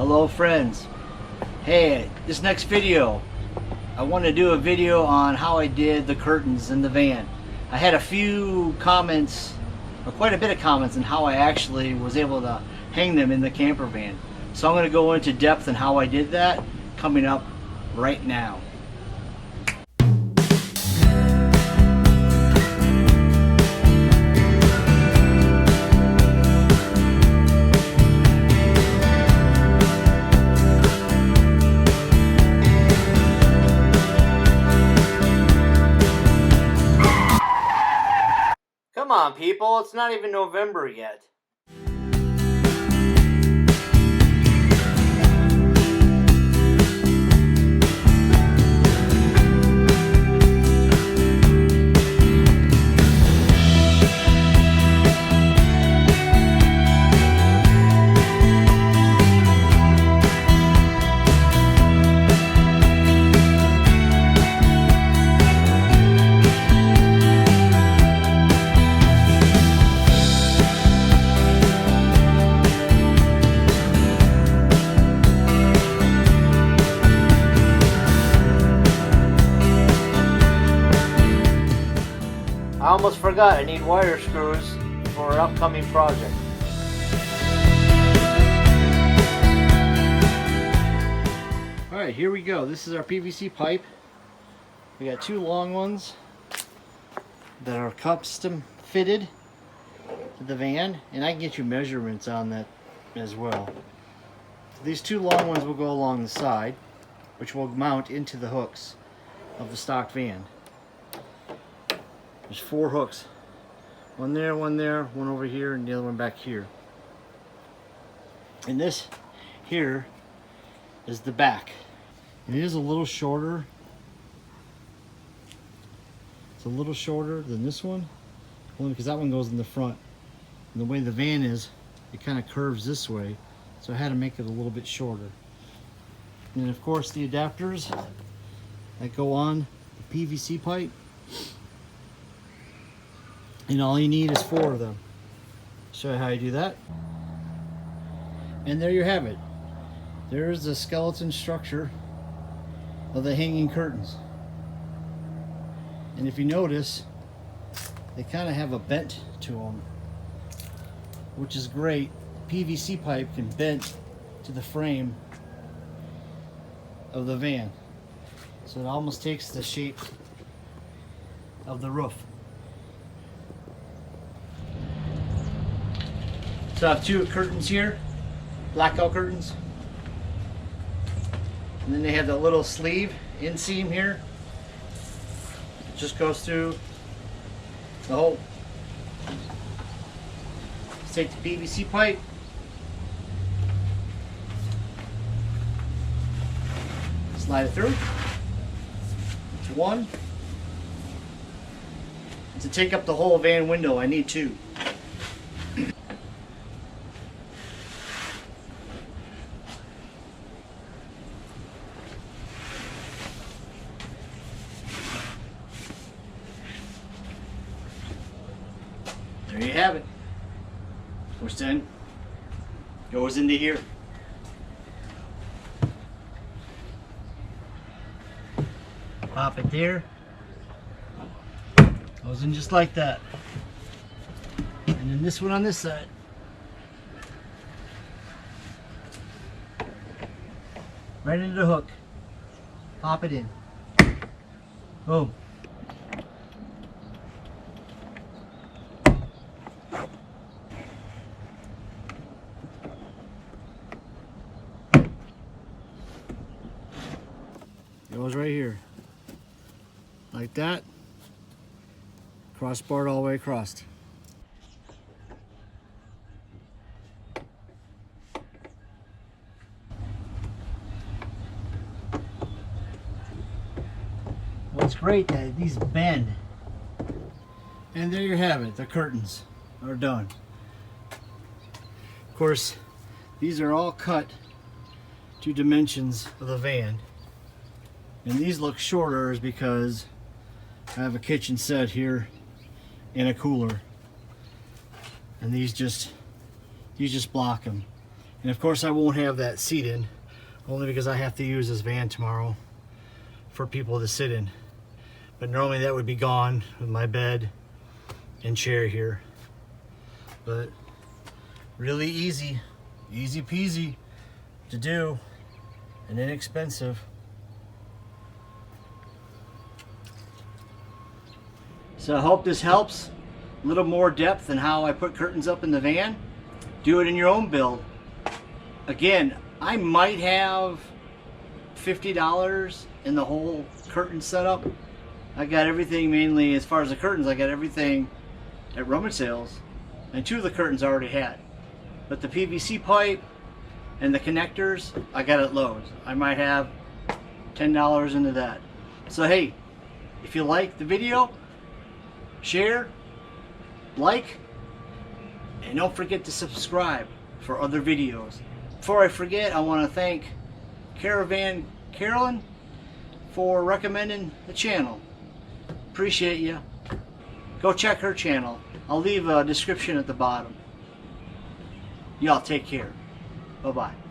Hello friends. Hey, this next video, I want to do a video on how I did the curtains in the van. I had a few comments, or quite a bit of comments, on how I actually was able to hang them in the camper van. So I'm going to go into depth on how I did that coming up right now. Come on, people, it's not even November yet. I almost forgot, I need wire screws for an upcoming project. Alright, here we go. This is our PVC pipe. We got two long ones that are custom fitted to the van, and I can get you measurements on that as well. So these two long ones will go along the side, which will mount into the hooks of the stock van. There's four hooks. One there, one over here, and the other one back here. And this here is the back. It is a little shorter. It's a little shorter than this one, only because that one goes in the front. And the way the van is, it kind of curves this way, so I had to make it a little bit shorter. And then of course the adapters that go on the PVC pipe. And all you need is four of them. Show you how you do that. And there you have it. There's the skeleton structure of the hanging curtains. And if you notice, they kind of have a bent to them, which is great. PVC pipe can bend to the frame of the van. So it almost takes the shape of the roof. So I have two curtains here, blackout curtains. And then they have the little sleeve inseam here. It just goes through the hole. Let's take the PVC pipe. Slide it through. It's one. To take up the whole van window, I need two. There you have it. Which then goes into here. Pop it there. Goes in just like that. And then this one on this side. Right into the hook. Pop it in. Boom. Goes right here, like that, crossbar all the way across. What's great that these bend, and there you have it. The curtains are done. Of course, these are all cut to dimensions of the van. And these look shorter is because I have a kitchen set here and a cooler. And these just block them. And of course I won't have that seat in, only because I have to use this van tomorrow for people to sit in. But normally that would be gone with my bed and chair here. But really easy peasy to do and inexpensive. So I hope this helps. A little more depth in how I put curtains up in the van. Do it in your own build. Again, I might have $50 in the whole curtain setup. I got everything, mainly as far as the curtains, I got everything at rummage sales, and 2 of the curtains I already had. But the PVC pipe and the connectors, I got at Lowe's. I might have $10 into that. So hey, if you like the video, share, like, and don't forget to subscribe for other videos. Before I forget, I want to thank Caravan Carolyn for recommending the channel. Appreciate you. Go check her channel. I'll leave a description at the bottom. Y'all take care. Bye-bye.